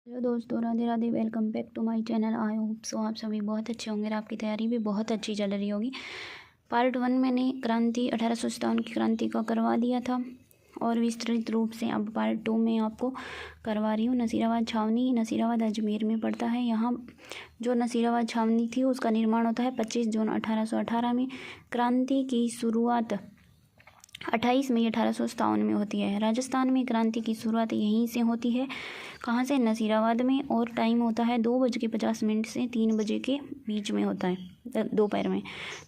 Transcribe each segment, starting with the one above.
Hello दोस्तों, Radhe Radhe. Welcome back to my channel. I hope so आप सभी बहुत अच्छे होंगे और आपकी तैयारी भी बहुत अच्छी चल रही होगी। पार्ट 1 मैंने क्रांति 1857 की क्रांति का करवा दिया था और विस्तृत रूप से अब पार्ट 2 में आपको करवा रही हूँ। नसीराबाद छावनी, नसीराबाद अजमेर में पड़ता है। यहाँ जो नसीराबाद छावनी थी उसका निर्माण होता है 25 जून 1818 में। क्रांति की शुरुआत 28 मई 1857 में होती है। राजस्थान में क्रांति की शुरुआत यहीं से होती है। कहाँ से? नसीराबाद में। और टाइम होता है 2:50 से 3 बजे के बीच में होता है, दोपहर में।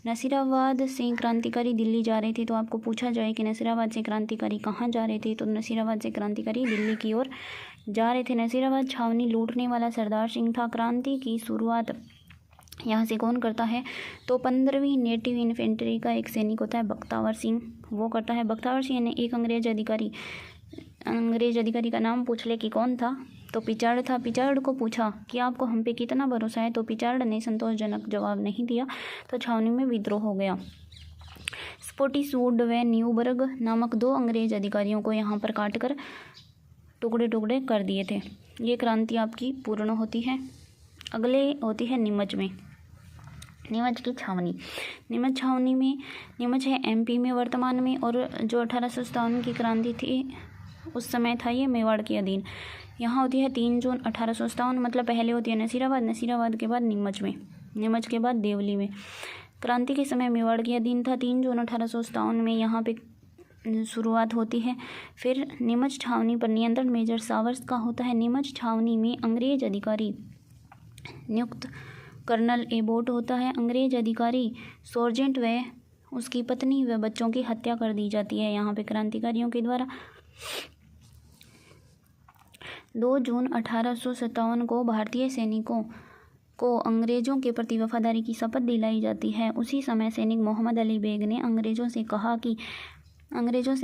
नसीराबाद से क्रांतिकारी दिल्ली जा रहे थे, तो आपको पूछा जाए कि नसीराबाद से क्रांतिकारी कहाँ जा रहे थे, तो नसीराबाद से क्रांतिकारी दिल्ली की ओर जा रहे थे। नसीराबाद छावनी लूटने वाला सरदार सिंह था। क्रांति की शुरुआत यहाँ से कौन करता है? तो 15वीं नेटिव इन्फेंट्री का एक सैनिक होता है बख्तावर सिंह, वो करता है। बख्तावर सिंह ने एक अंग्रेज अधिकारी का नाम पूछ ले कि कौन था, तो पिचार्ड था। पिचार्ड को पूछा कि आपको हम पे कितना भरोसा है, तो पिचार्ड ने संतोषजनक जवाब नहीं दिया, तो छावनी में विद्रोह हो गया। स्पोटिसूड व न्यूबर्ग नामक 2 अंग्रेज अधिकारियों को यहाँ पर काटकर टुकड़े टुकड़े कर दिए थे। ये क्रांति आपकी पूर्ण होती है। अगले होती है नीमच में, नीमच की छावनी। नीमच छावनी में, नीमच है एमपी में वर्तमान में, और जो 1857 की क्रांति थी उस समय था ये मेवाड़ के अधीन। यहाँ होती है 3 जून 1857, मतलब पहले होती है नसीराबाद, नसीराबाद के बाद नीमच में, नीमच के बाद देवली में। क्रांति के समय मेवाड़ के अधीन था। 3 जून 1857 में यहाँ पे शुरुआत होती है। फिर नीमच छावनी पर नियंत्रण मेजर सावर्स का होता है। नीमच छावनी में अंग्रेज अधिकारी नियुक्त कर्नल एबोट होता है। अंग्रेज अधिकारी सोर्जेंट व उसकी पत्नी व बच्चों की हत्या कर दी जाती है यहाँ पे क्रांतिकारियों के द्वारा। 2 जून 1857 को भारतीय सैनिकों को अंग्रेजों के प्रति वफादारी की शपथ दिलाई जाती है। उसी समय सैनिक मोहम्मद अली बेग ने अंग्रेजों से कहा कि अंग्रेजों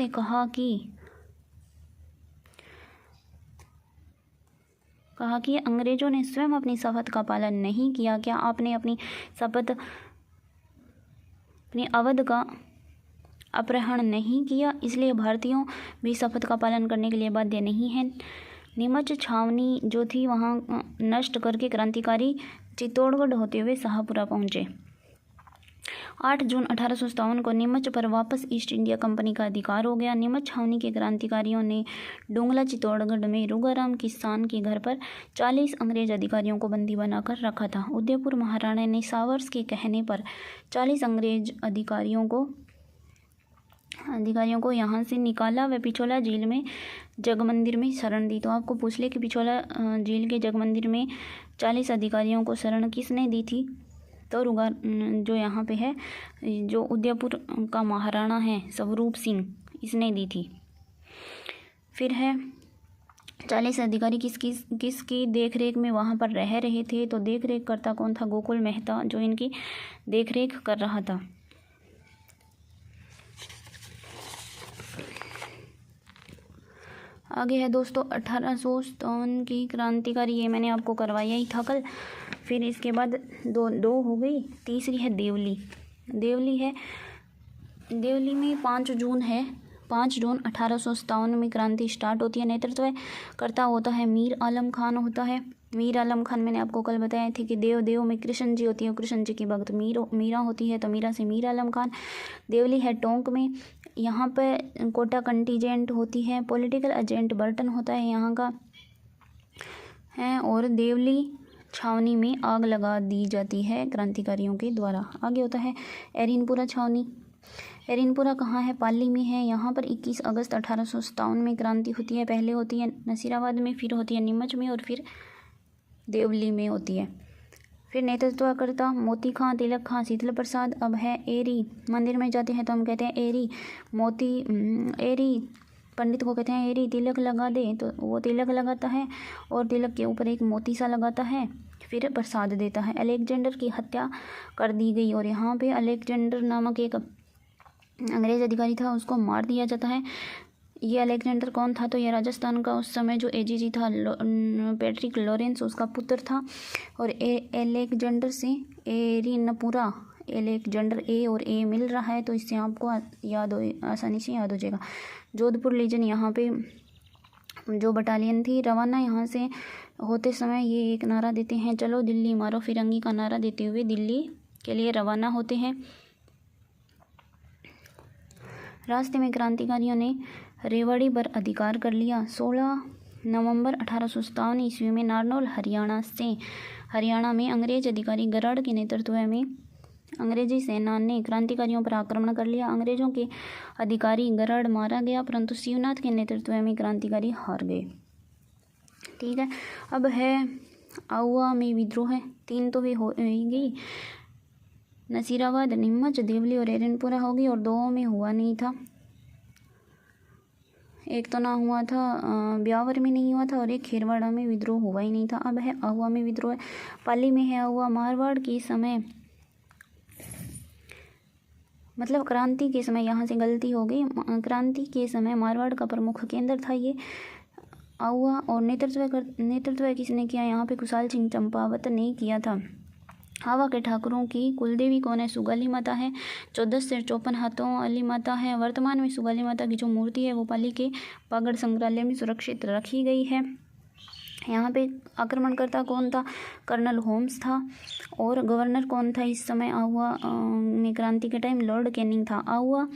ने स्वयं अपनी शपथ का पालन नहीं किया। क्या आपने अपनी शपथ, अपनी अवध का अपहरण नहीं किया? इसलिए भारतीयों भी शपथ का पालन करने के लिए बाध्य नहीं है। नीमच छावनी जो थी वहाँ नष्ट करके क्रांतिकारी चित्तौड़गढ़ होते हुए शाहपुरा पहुँचे। 8 जून 1857 को नीमच पर वापस ईस्ट इंडिया कंपनी का अधिकार हो गया। नीमच छावनी के क्रांतिकारियों ने डोंगला चित्तौड़गढ़ में रूगाराम किसान के घर पर 40 अंग्रेज अधिकारियों को बंदी बनाकर रखा था। उदयपुर महाराणा ने सावर्स के कहने पर 40 अंग्रेज अधिकारियों को यहाँ से निकाला व पिछोला झील में जगमंदिर में शरण दी। तो आपको पूछ ले कि पिछोला झील के जगमंदिर में 40 अधिकारियों को शरण किसने दी थी? तो जो यहाँ पे है, जो उदयपुर का महाराणा है स्वरूप सिंह, इसने दी थी। फिर है 40 अधिकारी किसकी देखरेख में वहाँ पर रह रहे थे? तो देखरेख करता कौन था? गोकुल मेहता, जो इनकी देखरेख कर रहा था। आगे है दोस्तों 1857 की क्रांतिकारी, ये मैंने आपको करवाया ही था कल। फिर इसके बाद दो हो गई। तीसरी है देवली। देवली में 5 जून है। 5 जून 1857 में क्रांति स्टार्ट होती है। नेतृत्व करता होता है मीर आलम खान होता है। मीर आलम खान मैंने आपको कल बताया थी कि देव में कृष्ण जी होती है, कृष्ण जी की भक्त मीरा होती है, तो मीरा से मीर आलम खान। देवली है टोंक में। यहाँ पे कोटा कंटीजेंट होती है। पॉलिटिकल एजेंट बर्टन होता है यहाँ का है। और देवली छावनी में आग लगा दी जाती है क्रांतिकारियों के द्वारा। आगे होता है एरिनपुरा छावनी। एरिनपुरा कहाँ है? पाली में है। यहाँ पर 21 अगस्त 1857 में क्रांति होती है। पहले होती है नसीराबाद में, फिर होती है नीमच में, और फिर देवली में होती है। फिर नेतृत्वकर्ता मोती खां, तिलक खां, शीतल प्रसाद। अब है एरी। मंदिर में जाते हैं तो हम कहते हैं एरी। एरी पंडित को कहते हैं एरी तिलक लगा दे, तो वो तिलक लगाता है और तिलक के ऊपर एक मोती सा लगाता है, फिर प्रसाद देता है। अलेक्जेंडर की हत्या कर दी गई, और यहाँ पे अलेक्जेंडर नामक एक अंग्रेज अधिकारी था, उसको मार दिया जाता है। ये अलेक्जेंडर कौन था? तो ये राजस्थान का उस समय जो एजीजी था पैट्रिक लॉरेंस, उसका पुत्र था। और अलेक्जेंडर से एरिनपुरा, अलेक्जेंडर ए और ए मिल रहा है, तो इससे आपको आसानी से याद हो जाएगा। जोधपुर लीजन यहाँ पे जो बटालियन थी रवाना यहाँ से होते समय ये एक नारा देते हैं, चलो दिल्ली मारो फिरंगी का नारा देते हुए दिल्ली के लिए रवाना होते हैं। रास्ते में क्रांतिकारियों ने रेवाड़ी पर अधिकार कर लिया। 16 नवंबर 1857 ईस्वी में नारनौल हरियाणा में अंग्रेज अधिकारी गराड़ के नेतृत्व में अंग्रेजी सेना ने क्रांतिकारियों पर आक्रमण कर लिया। अंग्रेजों के अधिकारी गराड़ मारा गया, परंतु शिवनाथ के नेतृत्व में क्रांतिकारी हार गए। ठीक है, अब है आउवा में विद्रोह। 3 तो भी होगी, नसीराबाद, नीमच, देवली और एरनपुरा होगी, और 2 में हुआ नहीं था। एक तो ना हुआ था, ब्यावर में नहीं हुआ था, और एक खेरवाड़ा में विद्रोह हुआ ही नहीं था। अब है आहुआ में विद्रोह। पाली में है आहुआ। मारवाड़ के समय, मतलब क्रांति के समय, यहाँ से गलती हो गई, क्रांति के समय मारवाड़ का प्रमुख केंद्र था ये आहुआ। और नेतृत्व किसने किया? यहाँ पे कुशाल सिंह चंपावत ने किया था। आवा के ठाकुरों की कुलदेवी कौन है? सुगाली माता है। 14 से 54 हाथों वाली माता है। वर्तमान में सुगाली माता की जो मूर्ति है वो पाली के पागड़ संग्रहालय में सुरक्षित रखी गई है। यहाँ पे आक्रमणकर्ता कौन था? कर्नल होम्स था। और गवर्नर कौन था इस समय आहुआ में क्रांति के टाइम? लॉर्ड कैनिंग था। आहुआ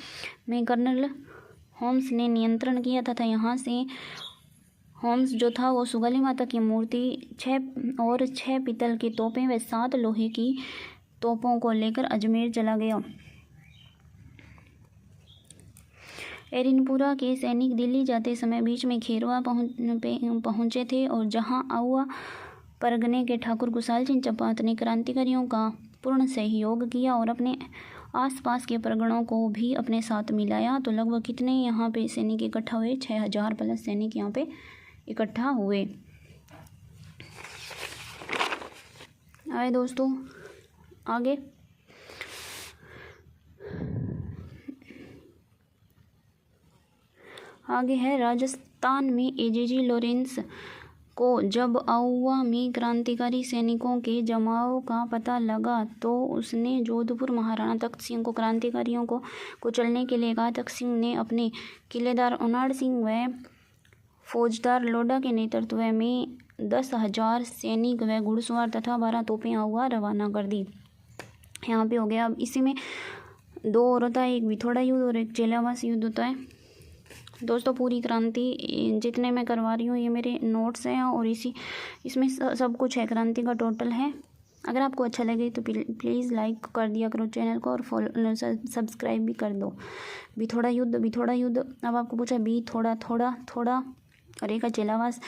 में कर्नल होम्स ने नियंत्रण किया था यहाँ से होम्स जो था वो सुगाली माता की मूर्ति 6 पीतल की तोपें व 7 लोहे की तोपों को लेकर अजमेर चला गया। एरिनपुरा के सैनिक दिल्ली जाते समय बीच में खेरवा पहुंचे थे, और जहां आहुआ परगने के ठाकुर कुशाल सिंह चंपावत ने क्रांतिकारियों का पूर्ण सहयोग किया और अपने आसपास के परगणों को भी अपने साथ मिलाया। तो लगभग कितने यहाँ पे सैनिक इकट्ठा हुए? 6000 प्लस सैनिक यहाँ पे इकट्ठा हुए। आए दोस्तों आगे, है राजस्थान में एजेजी लॉरेंस को जब आहुआ में क्रांतिकारी सैनिकों के जमाव का पता लगा तो उसने जोधपुर महाराणा तख्त सिंह को क्रांतिकारियों को कुचलने के लिए कहा। तख्त सिंह ने अपने किलेदार ओनाड सिंह व फौजदार लोडा के नेतृत्व में 10,000 सैनिक व घुड़सवार तथा 12 तोपें आहुआ रवाना कर दी। यहाँ पे हो गया। अब इसी में 2 और होता है, एक विथोड़ा युद्ध और एक चेलावास युद्ध होता है। दोस्तों पूरी क्रांति जितने मैं करवा रही हूँ ये मेरे नोट्स हैं, और इसमें सब कुछ है, क्रांति का टोटल है। अगर आपको अच्छा लगे तो प्लीज़ लाइक कर दिया करो चैनल को, और फॉलो सब्सक्राइब भी कर दो। विथोड़ा युद्ध अब आपको पूछा बी थोड़ा और एक चेलावास।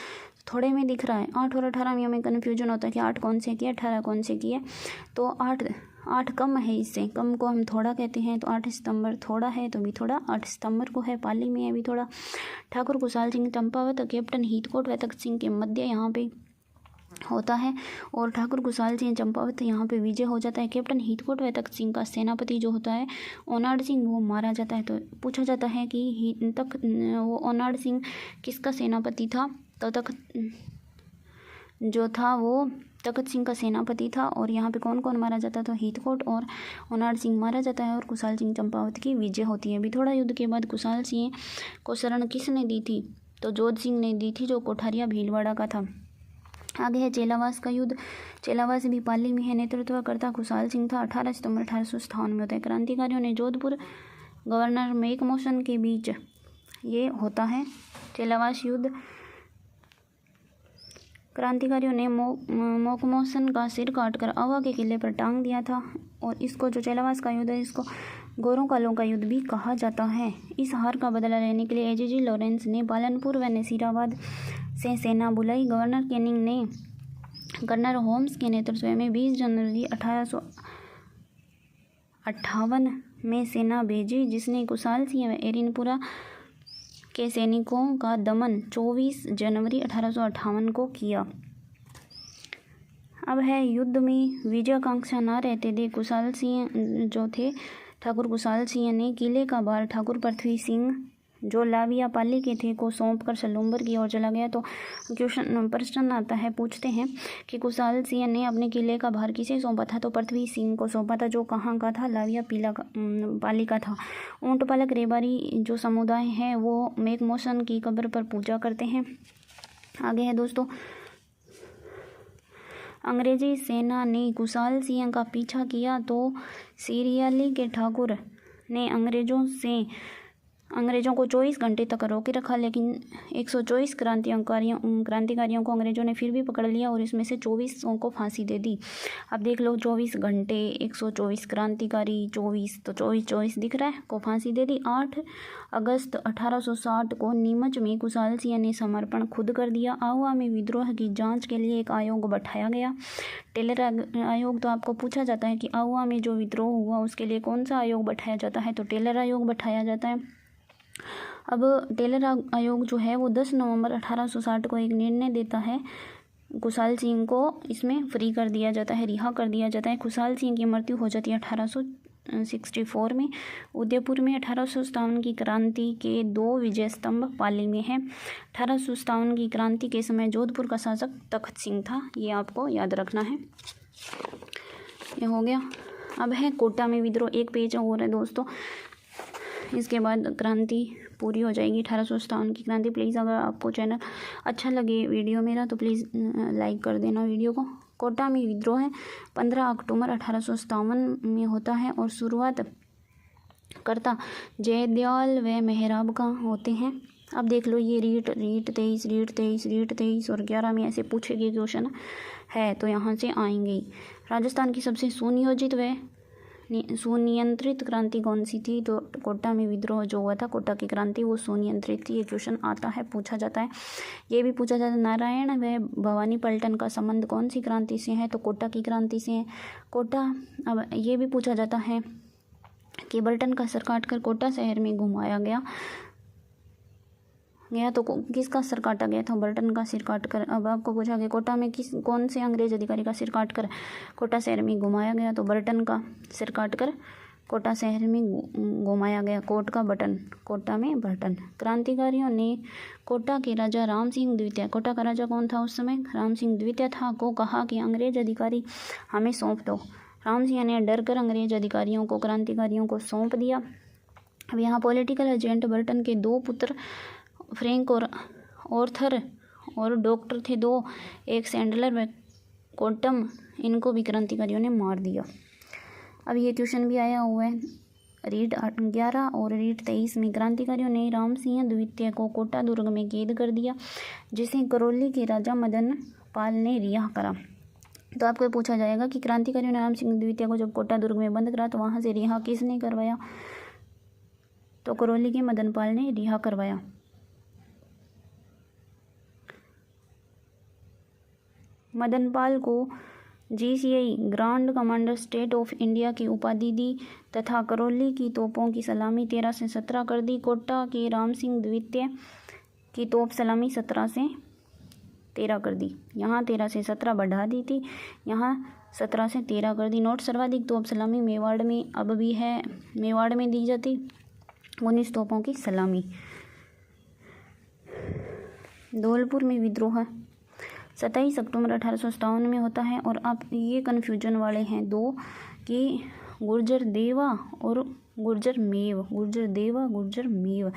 थोड़े में दिख रहा है 8 और 18 में हमें कन्फ्यूजन होता है कि 8 कौन से किया 18 कौन से किया। तो 8 कम है, इससे कम को हम थोड़ा कहते हैं। तो 8 सितंबर थोड़ा है, तो भी थोड़ा 8 सितंबर को है। पाली में है भी थोड़ा। ठाकुर कुशाल सिंह चंपावत कैप्टन हीथकोट व तख्त सिंह के मध्य यहाँ पे होता है, और ठाकुर कुशाल सिंह चंपावत यहाँ पे विजय हो जाता है। कैप्टन हीथकोट व तख्त सिंह का सेनापति जो होता है ओनाड सिंह वो मारा जाता है। तो पूछा जाता है कि वो ओनाड सिंह किसका सेनापति था? तो जो था वो तख्त सिंह का सेनापति था। और यहाँ पे कौन कौन मारा जाता है? तो हीथकोट और ओनाड सिंह मारा जाता है, और कुशाल सिंह चंपावत की विजय होती है। विथोड़ा युद्ध के बाद कुशाल सिंह को शरण किसने दी थी? तो जोध सिंह ने दी थी, जो कोठारिया भीलवाड़ा का था। आगे है चेलावास का युद्ध। चेलावास भी पाली में है। नेतृत्वकर्ता कुशाल सिंह था। 18 सितंबर 1857 में होता है। क्रांतिकारियों ने जोधपुर गवर्नर मैकमोहन के बीच ये होता है चेलावास युद्ध। क्रांतिकारियों ने मैकमोहन का सिर काटकर आहुआ के किले पर टांग दिया था, और इसको जो चेलावास का युद्ध है इसको गोरों कालों का युद्ध भी कहा जाता है। इस हार का बदला लेने के लिए एजेजी लॉरेंस ने पालनपुर व नसीराबाद से सेना बुलाई। गवर्नर कैनिंग ने कर्नल होम्स के नेतृत्व में 20 जनवरी 1858 में सेना भेजी, जिसने कुशाल सिंह व एरिनपुरा के सैनिकों का दमन 24 जनवरी 1858 को किया। अब है युद्ध में विजयाकांक्षा न रहते थे कुशाल सिंह जो थे, ठाकुर कुशाल सिंह ने किले का भार ठाकुर पृथ्वी सिंह जो लाविया पाली के थे को सौंप कर सलूम्बर की ओर चला गया। तो क्वेश्चन प्रश्न आता है, पूछते हैं कि कुशाल सिंह ने अपने किले का भार किसे सौंपा था? तो पृथ्वी सिंह को सौंपा था, जो कहाँ का था? लाविया पाली का था। ऊंट पालक रेबारी जो समुदाय है वो मैकमोहन की कब्र पर पूजा करते हैं। आगे है दोस्तों अंग्रेजी सेना ने कुशाल सिंह का पीछा किया तो सिरियाली के ठाकुर ने अंग्रेज़ों को 24 घंटे तक रोके रखा, लेकिन 124 क्रांतिकारियों को अंग्रेज़ों ने फिर भी पकड़ लिया और इसमें से 24 को फांसी दे दी। अब देख लो, 24 घंटे 124 क्रांतिकारी, 24 तो 24 दिख रहा है, को फांसी दे दी। 8 अगस्त 1860 को नीमच में कुशाल सिंह ने समर्पण खुद कर दिया। आहुआ में विद्रोह की जांच के लिए एक आयोग बैठाया गया, टेलर आयोग। तो आपको पूछा जाता है कि आहुआ में जो विद्रोह हुआ उसके लिए कौन सा आयोग बैठाया जाता है, तो टेलर आयोग बैठाया जाता है। अब टेलर आयोग जो है वो 10 नवंबर 1860 को एक निर्णय देता है, कुशाल सिंह को इसमें फ्री कर दिया जाता है, रिहा कर दिया जाता है। कुशाल सिंह की मृत्यु हो जाती है 1864 में। उदयपुर में 1857 की क्रांति के 2 विजय स्तंभ पाली में हैं। 1857 की क्रांति के समय जोधपुर का शासक तख्त सिंह था, ये आपको याद रखना है। ये हो गया। अब है कोटा में विद्रोह, एक पेज और है दोस्तों, इसके बाद क्रांति पूरी हो जाएगी, 1857 की क्रांति। प्लीज़ अगर आपको चैनल अच्छा लगे वीडियो मेरा तो प्लीज़ लाइक कर देना वीडियो को। कोटा में विद्रोह है 15 अक्टूबर 1857 में होता है और शुरुआत करता जयदयाल व मेहराब का होते हैं। अब देख लो, ये रीट 23 और 11 में ऐसे पूछेगी क्वेश्चन है तो यहाँ से आएंगे। राजस्थान की सबसे सुनियोजित व सुनियंत्रित क्रांति कौन सी थी, तो कोटा में विद्रोह जो हुआ था, कोटा की क्रांति, वो सुनियंत्रित थी। ये क्वेश्चन आता है, पूछा जाता है। ये भी पूछा जाता है, नारायण व भवानी पलटन का संबंध कौन सी क्रांति से है, तो कोटा की क्रांति से है। कोटा, अब ये भी पूछा जाता है कि बर्टन का सर काट कर कोटा शहर में घुमाया गया तो किसका सर काटा गया था, बर्टन का सिर काट कर। अब आपको पूछा गया कोटा में कौन से अंग्रेज अधिकारी का सिर काट कर कोटा शहर में घुमाया गया, तो बर्टन का सिर काट कर कोटा शहर में घुमाया गया। कोट का बटन, कोटा में बर्टन। क्रांतिकारियों ने कोटा के राजा राम सिंह द्वितीय, कोटा का राजा कौन था उस समय, राम सिंह द्वितीय था, को कहा कि अंग्रेज अधिकारी हमें सौंप दो। राम सिंह ने डर कर अंग्रेज अधिकारियों को, क्रांतिकारियों को सौंप दिया। अब यहाँ पॉलिटिकल एजेंट बर्टन के 2 पुत्र फ्रैंक और ऑर्थर और डॉक्टर थे 2, एक सैंडलर व कोटम, इनको भी क्रांतिकारियों ने मार दिया। अब ये क्वेश्चन भी आया हुआ है रीट 11 और रीट 23 में। क्रांतिकारियों ने राम सिंह द्वितीय को कोटा दुर्ग में कैद कर दिया, जिसे करौली के राजा मदन पाल ने रिहा करा। तो आपको पूछा जाएगा कि क्रांतिकारियों ने राम सिंह द्वितीय को जब कोटा दुर्ग में बंद करा तो वहाँ से रिहा किसने करवाया, तो करौली के मदन पाल ने रिहा करवाया। मदनपाल को GCI grand commander state of India की उपाधि दी तथा करौली की तोपों की सलामी 13 से 17 कर दी। कोटा के राम सिंह द्वितीय की तोप सलामी 17 से 13 कर दी, यहाँ 13 से 17 बढ़ा दी थी, यहाँ 17 से 13 कर दी। नोट सर्वाधिक तोप सलामी मेवाड़ में अब भी है, मेवाड़ में दी जाती 19 तोपों की सलामी। धौलपुर में विद्रोह 27 अक्टूबर 1857 में होता है। और आप ये कन्फ्यूजन वाले हैं 2 कि गुर्जर देवा और गुर्जर मेव, गुर्जर देवा गुर्जर मेव,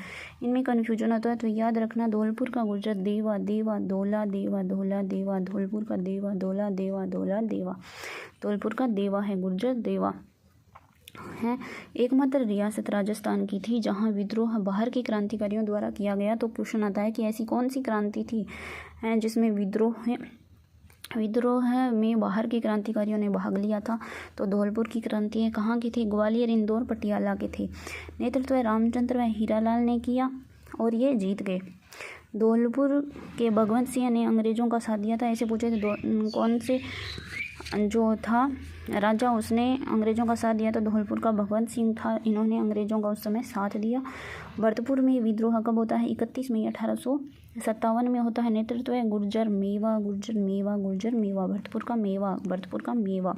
इनमें कन्फ्यूजन होता है। तो याद रखना, धौलपुर का गुर्जर देवा, देवा धोला, देवा धोला देवा, धौलपुर का देवा धोला, देवा धोला देवा, धौलपुर का देवा है गुर्जर देवा है। एकमात्र रियासत राजस्थान की थी जहां विद्रोह बाहर के क्रांतिकारियों द्वारा किया गया। तो क्वेश्चन आता है कि ऐसी कौन सी क्रांति थी जिसमें विद्रोह में बाहर के क्रांतिकारियों ने भाग लिया था, तो धौलपुर की क्रांति है। कहाँ की थी, ग्वालियर, इंदौर, पटियाला के थे। नेतृत्व रामचंद्र व हीरालाल ने किया और ये जीत गए। धौलपुर के भगवंत सिंह ने अंग्रेजों का साथ दिया था, ऐसे पूछे थे कौन से जो था राजा उसने अंग्रेज़ों का साथ दिया, तो धौलपुर का भगवंत सिंह था, इन्होंने अंग्रेज़ों का उस समय साथ दिया। भरतपुर में विद्रोह कब होता है, 31 मई 1857 में होता है। नेतृत्व है गुर्जर मेवा, गुर्जर मेवा, गुर्जर मेवा, भरतपुर का मेवा, भरतपुर का मेवा।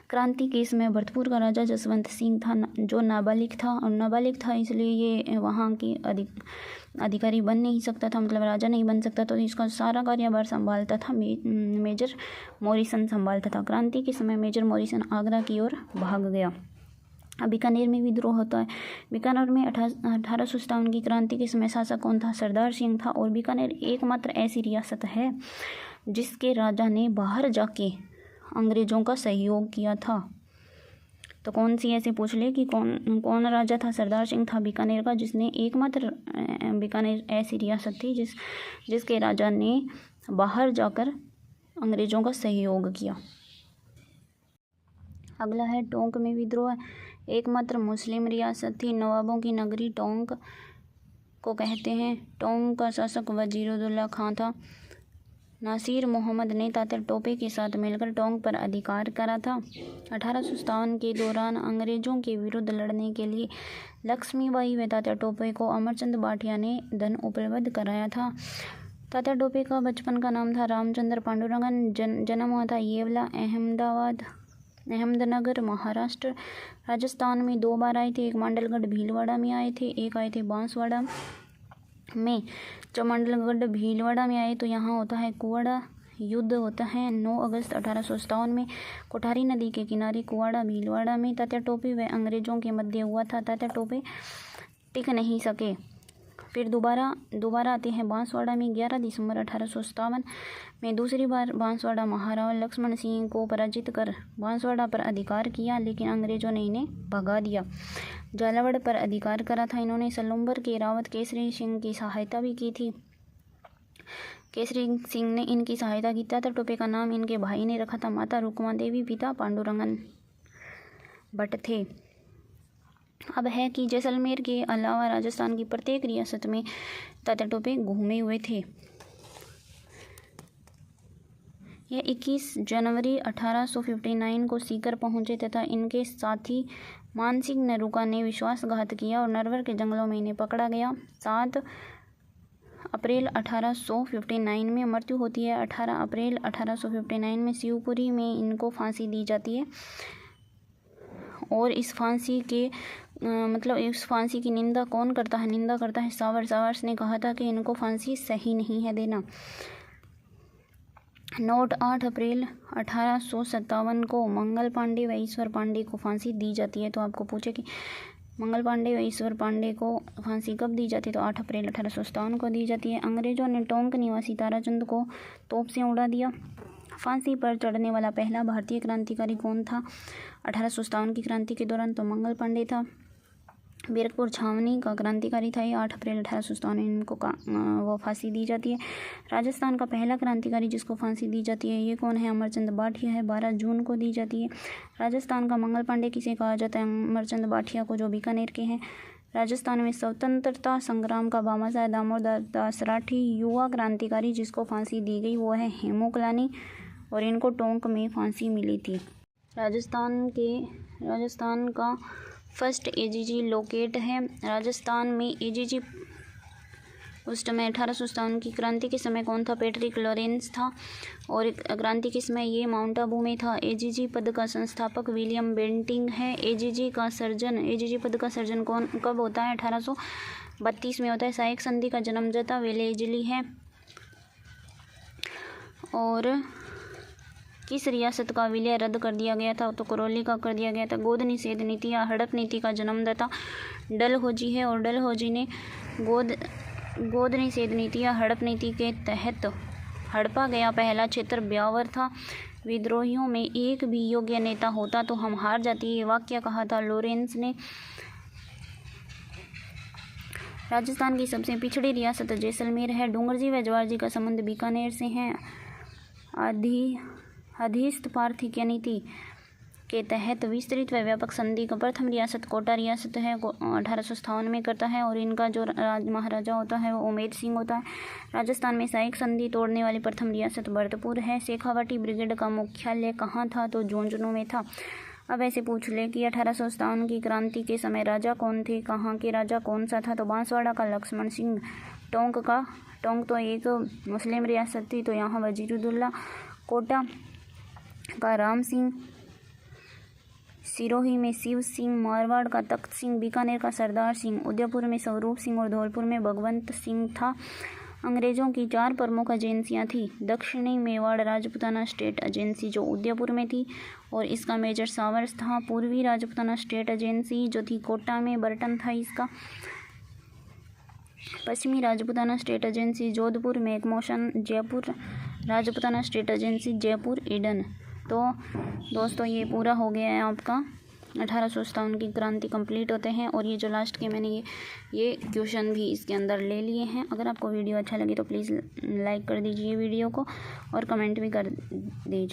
क्रांति के समय भरतपुर का राजा जसवंत सिंह था, जो नाबालिग था, और नाबालिग था इसलिए ये वहाँ की अधिकारी बन नहीं सकता था, मतलब राजा नहीं बन सकता, तो इसका सारा कार्यभार संभालता था मेजर मॉरिसन संभालता था। क्रांति के समय मेजर मॉरिसन आगरा की ओर भाग गया। अब बीकानेर में विद्रोह होता है। बीकानेर में 1857 की क्रांति के समय शासक कौन था, सरदार सिंह था। और बीकानेर एकमात्र ऐसी रियासत है जिसके राजा ने बाहर जाके अंग्रेज़ों का सहयोग किया था। तो कौन सी ऐसे पूछ ले कि कौन कौन राजा था। सरदार सिंह था बीकानेर का, जिसने एकमात्र बीकानेर ऐसी रियासत थी जिसके राजा ने बाहर जाकर अंग्रेज़ों का सहयोग किया। अगला है टोंक में विद्रोह। एकमात्र मुस्लिम रियासत थी। नवाबों की नगरी टोंक को कहते हैं। टोंक का शासक वजीरुद्दौला खां था। नासिर मोहम्मद ने तात्या टोपे के साथ मिलकर टोंक पर अधिकार करा था। 1857 के दौरान अंग्रेज़ों के विरुद्ध लड़ने के लिए लक्ष्मीबाई व तात्या टोपे को अमरचंद भाटिया ने धन उपलब्ध कराया था। तात्या टोपे का बचपन का नाम था रामचंद्र पांडुरंगन। जन्म हुआ था येवला, अहमदनगर, महाराष्ट्र। राजस्थान में 2 बार आए थे। एक मांडलगढ़ भीलवाड़ा में आए थे, एक आए थे बांसवाड़ा में। जब मांडलगढ़ भीलवाड़ा में आए तो यहाँ होता है कुवाड़ा युद्ध होता है 9 अगस्त 1857 में कोठारी नदी के किनारे कुवाड़ा भीलवाड़ा में। तात्या टोपे व अंग्रेज़ों के मध्य हुआ था। तात्या टोपे टिक नहीं सके। फिर दोबारा आते हैं बांसवाड़ा में 11 दिसंबर 1857 में। दूसरी बार बांसवाड़ा महाराणा लक्ष्मण सिंह को पराजित कर बांसवाड़ा पर अधिकार किया, लेकिन अंग्रेज़ों ने इन्हें भगा दिया। झालावाड़ पर अधिकार करा था इन्होंने। सलूम्बर के रावत केसरी सिंह की सहायता भी की थी। केसरी सिंह ने इनकी सहायता की। तात्या टोपे का नाम इनके भाई ने रखा था। माता रुक्मा देवी, पिता पांडुरंगन भट्ट थे। अब है कि जैसलमेर के अलावा राजस्थान की प्रत्येक रियासत में तात्या टोपे घूमे हुए थे। यह 21 जनवरी 1859 को सीकर पहुंचे तथा इनके साथी मानसिंह नरूका ने विश्वासघात किया और नरवर के जंगलों में इन्हें पकड़ा गया। 7 अप्रैल 1859 में मृत्यु होती है। 18 अप्रैल 1859 में शिवपुरी में इनको फांसी दी जाती है और इस फांसी की निंदा कौन करता है? निंदा करता है सावर्स ने कहा था कि इनको फांसी सही नहीं है देना। नोट 8 अप्रैल 1857 को मंगल पांडे व ईश्वर पांडे को फांसी दी जाती है। तो आपको पूछे कि मंगल पांडे व ईश्वर पांडे को फांसी कब दी जाती है? तो 8 अप्रैल 1857 को दी जाती है। अंग्रेज़ों ने टोंक निवासी ताराचंद को तोप से उड़ा दिया। फांसी पर चढ़ने वाला पहला भारतीय क्रांतिकारी कौन था 1857 की क्रांति के दौरान? तो मंगल पांडे था। बैरकपुर छावनी का क्रांतिकारी था ये। 8 अप्रैल 1857 इनको वो फांसी दी जाती है। राजस्थान का पहला क्रांतिकारी जिसको फांसी दी जाती है ये कौन है? अमरचंद भाटिया है। 12 जून को दी जाती है। राजस्थान का मंगल पांडे किसे कहा जाता है? अमरचंद भाटिया को, जो बीकानेर के हैं। राजस्थान में स्वतंत्रता संग्राम का भामाशाह दामोदर दास राठी युवा क्रांतिकारी जिसको फांसी दी गई वो है हेमू कलानी और इनको टोंक में फांसी मिली थी। राजस्थान का फर्स्ट एजीजी लोकेट है। राजस्थान में एजीजी उस समय 1857 की क्रांति के समय कौन था? पैट्रिक लॉरेंस था और क्रांति के समय ये माउंट आबू में था। एजीजी पद का संस्थापक विलियम बेंटिंग है। एजीजी पद का सर्जन कब होता है? 1832 में होता है। सहायक संधि का जन्मदाता वेलेस्ली है। और किस रियासत का विलय रद्द कर दिया गया था? तो करौली का कर दिया गया था। गोद निषेध नीति या हड़प नीति का जन्मदाता डलहौजी है और डलहौजी ने गोद निषेध नीति या हड़प नीति के तहत हड़पा गया पहला क्षेत्र ब्यावर था। विद्रोहियों में एक भी योग्य नेता होता तो हम हार जाती, ये वाक्य कहा था लॉरेंस ने। राजस्थान की सबसे पिछड़ी रियासत जैसलमेर है। डूंगरजी व जवारजी का संबंध बीकानेर से है। अधिस्थ पार्थिक्य नीति के तहत विस्तृत व व्यापक संधि का प्रथम रियासत कोटा रियासत है। 1857 में करता है और इनका जो महाराजा होता है वो उमेद सिंह होता है। राजस्थान में सहायक संधि तोड़ने वाली प्रथम रियासत भरतपुर है। शेखावाटी ब्रिगेड का मुख्यालय कहाँ था? तो झुंझुनू में था। अब ऐसे पूछ ले कि 1857 की क्रांति के समय राजा कौन थे? कहाँ के राजा कौन सा था? तो बांसवाड़ा का लक्ष्मण सिंह। टोंक तो एक मुस्लिम रियासत थी तो यहाँ वजीरुद्दौला। कोटा का राम सिंह, सिरोही में शिव सिंह, मारवाड़ का तख्त सिंह, बीकानेर का सरदार सिंह, उदयपुर में स्वरूप सिंह और धौलपुर में भगवंत सिंह था। अंग्रेज़ों की 4 प्रमुख एजेंसियां थी। दक्षिणी मेवाड़ राजपूताना स्टेट एजेंसी जो उदयपुर में थी और इसका मेजर सावर्स था। पूर्वी राजपूताना स्टेट एजेंसी जो थी कोटा में, बर्टन था इसका। पश्चिमी राजपूताना स्टेट एजेंसी जोधपुर, मैकमोशन, Jaipur Rajputana state agency Jaipur Eden. तो दोस्तों ये पूरा हो गया है आपका 1857 की क्रांति कंप्लीट होते हैं। और ये जो लास्ट के मैंने ये क्वेश्चन भी इसके अंदर ले लिए हैं। अगर आपको वीडियो अच्छा लगे तो प्लीज़ लाइक कर दीजिए वीडियो को और कमेंट भी कर दीजिए।